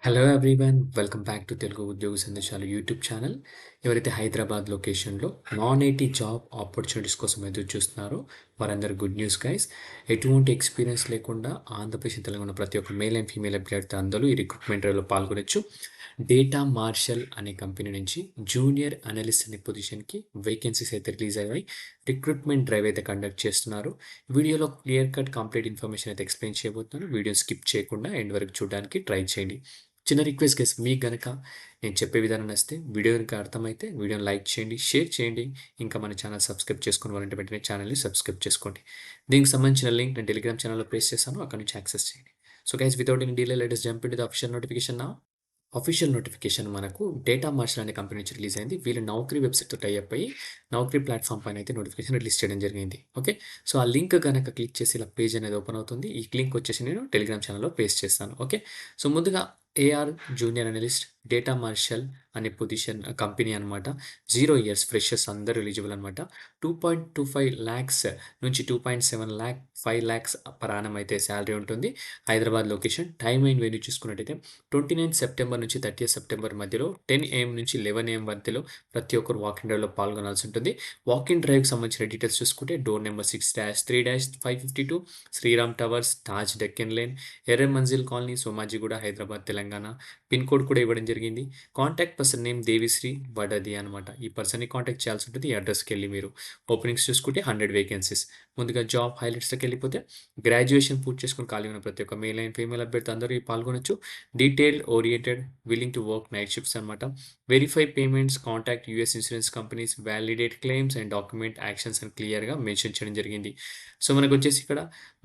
Hello everyone welcome back to Telugu ఉద్యోగ సందేశాలు YouTube channel. ఎవరైతే హైదరాబాద్ లొకేషన్లో నాన్ ఐటీ జాబ్ ఆపర్చునిటీస్ కోసం ఎదురు చూస్తున్నారో వారందరూ గుడ్ న్యూస్ గైస్. ఎటువంటి ఎక్స్పీరియన్స్ లేకుండా ఆంధ్రప్రదేశ్ తెలంగాణ ప్రతి ఒక్క మేల్ అండ్ ఫీమేల్ అభ్యర్థి అందరూ ఈ రిక్రూట్మెంట్ డ్రైవ్లో పాల్గొనొచ్చు. డేటా మార్షల్ అనే కంపెనీ నుంచి జూనియర్ అనలిస్ట్ అనే పొజిషన్కి వేకెన్సీస్ అయితే రిలీజ్ అయ్యాయి. రిక్రూట్మెంట్ డ్రైవ్ అయితే కండక్ట్ చేస్తున్నారు. వీడియోలో క్లియర్ కట్ కంప్లీట్ ఇన్ఫర్మేషన్ అయితే ఎక్స్ప్లెయిన్ చేయబోతున్నాను. వీడియో స్కిప్ చేయకుండా ఎండ్ వరకు చూడడానికి ట్రై చేయండి. చిన్న రిక్వెస్ట్ గైస్, మీకు గనక నేను చెప్పే విధానం నచ్చితే వీడియో కనుక అర్థమైతే వీడియోని లైక్ చేయండి, షేర్ చేయండి. ఇంకా మన ఛానల్ సబ్స్క్రైబ్ చేసుకుని వాళ్ళంటే వెంటనే ఛానల్ని సబ్స్క్రైబ్ చేసుకోండి. దీనికి సంబంధించిన లింక్ నేను టెలిగ్రామ్ ఛానల్లో ప్లేస్ చేస్తాను, అక్కడ నుంచి యాక్సెస్ చేయండి. So guys, without any delay let us jump into the official notification నా. అఫీషియల్ నోటిఫికేషన్ మనకు డేటా మార్షల్ అనే కంపెనీ నుంచి రిలీజ్ అయింది. వీళ్ళు నౌకరీ వెబ్సైట్తో టైఅప్ అయ్యి నౌకరీ ప్లాట్ఫామ్ పైన అయితే నోటిఫికేషన్ రిలీజ్ చేయడం జరిగింది. ఓకే, సో ఆ లింక్ కనుక క్లిక్ చేసి ఇలా పేజ్ అనేది ఓపెన్ అవుతుంది. ఈ లింక్ వచ్చేసి నేను టెలిగ్రామ్ ఛానల్లో పేస్ట్ చేస్తాను. ఓకే, సో ముందుగా AR junior analyst data marshal అనే పొజిషన్ కంపెనీ అనమాట. 0 years ఫ్రెషర్స్ అందరూ ఎలిజిబుల్ అనమాట. 2.25 lakhs నుంచి 2.7 lakh 5 lakhs పర్ యానం అయితే శాలరీ ఉంటుంది. Hyderabad location. Time and venue చూసుకున్నట్టయితే 29 సెప్టెంబర్ నుంచి 30 సెప్టెంబర్ మధ్యలో 10 AM నుంచి 11 AM మధ్యలో ప్రతి ఒక్కరు వాకింగ్ డ్రైవ్లో పాల్గొనాల్సి ఉంటుంది. వాకింగ్ డ్రైవ్కి సంబంధించిన డీటెయిల్స్ చూసుకుంటే door number 6-3-552 Sriram towers, Taj Deccan lane, Erra Manzil colony, Somajiguda, Hyderabad, Telangana. Pin code కూడా ఇవ్వడం జరిగింది. Contact person name Devishree Vadadi అనమాట. ఈ పర్సన్ని కాంటాక్ట్ చేయాల్సి ఉంటుంది. ఈ అడ్రస్కి వెళ్ళి మీరు ఓపెనింగ్స్ చూసుకుంటే 100 వేకెన్సీస్. ముందుగా జాబ్ హైలైట్స్లోకి వెళ్ళిపోతే గ్రాడ్యుయేషన్ పూర్తి చేసుకుని ఖాళీ ఉన్న ప్రతి ఒక్క మేల్ అండ్ ఫీమేల్ అభ్యర్థి అందరూ పాల్గొనొచ్చు. Detail oriented, willing to work night shifts అనమాట. Verify payments, contact US insurance companies, validate claims and document actions అని క్లియర్గా మెన్షన్ చేయడం జరిగింది. సో మనకు వచ్చేసి ఇక్కడ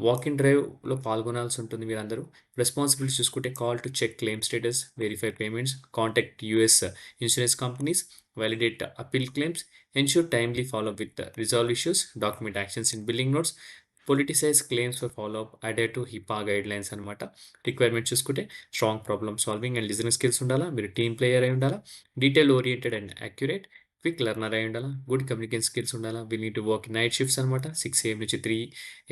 వాకింగ్ డ్రైవ్లో పాల్గొనాల్సి ఉంటుంది మీరందరూ. రెస్పాన్సిబిలిటీస్ చూసుకుంటే call to check claim status, verify payments, contact US insurance companies, validate appeal claims, ensure timely follow-up with the resolve issues, document actions in billing notes, politicize claims for follow-up, adhere to HIPAA guidelines అనమాట. Requirement చూసుకుంటే strong problem solving and listening skills ఉండాలా, మీరు team player అయి ఉండాలా, detail oriented and accurate, quick learner అయి ఉండాలా, good communication skills ఉండాలా. We need to work night shifts అనమాట. 6 AM నుంచి 3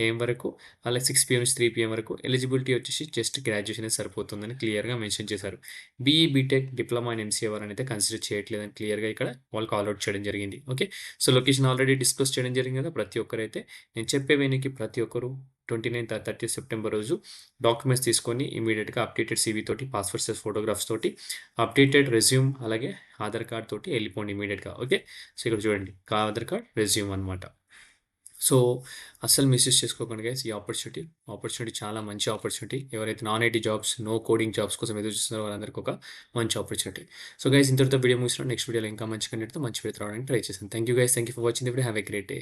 AM వరకు, అలాగే 6 PM నుంచి 3 PM వరకు. ఎలిజిబిలిటీ వచ్చేసి జస్ట్ గ్రాడ్యుయేషన్ సరిపోతుందని క్లియర్గా మెన్షన్ చేశారు. BE BTech diploma and MCA వారనైతే కన్సిడర్ చేయట్లేదని క్లియర్గా ఇక్కడ వాళ్ళు కాల్అవుట్ చేయడం జరిగింది. Okay, so location already disclose చేయడం జరిగింది కదా. ప్రతి ఒక్కరైతే నేను చెప్పే వెనక్కి ప్రతి ఒక్కరు 29 30 సెప్టెంబర్ రోజు డాక్యుమెంట్స్ తీసుకొని ఇమీడియట్గా అప్డేటెడ్ సీవీ తోటి, పాస్పోర్ట్ సైజ్ ఫోటోగ్రాఫ్స్ తోటి, అప్డేటెడ్ రెజ్యూమ్ అలాగే ఆధార్ కార్డ్ తోటి వెళ్ళిపోండి ఇమీడియట్గా. ఓకే, సో ఇక్కడ చూడండి ఆధార్ కార్డ్, రెజ్యూమ్ అనమాట. సో అస్సలు మిస్యూజ్ చేసుకోకండి గైస్. ఈ ఆపర్చునిటీ చాలా మంచి ఆపర్చునిటీ. ఎవరైతే non IT jobs, no coding jobs కోసం ఎదురు చూస్తున్నారో వాళ్ళందరికీ ఒక మంచి ఆపర్చునిటీ. సో గైస్, ఇంతటితో వీడియో ముగిసిన నెక్స్ట్ వీడియోలో ఇంకా మంచి కంటెంట్తో మంచి వీడియో రావడానికి ట్రై చేశాను. Thank you guys, thank you for watching the video. Have a great day.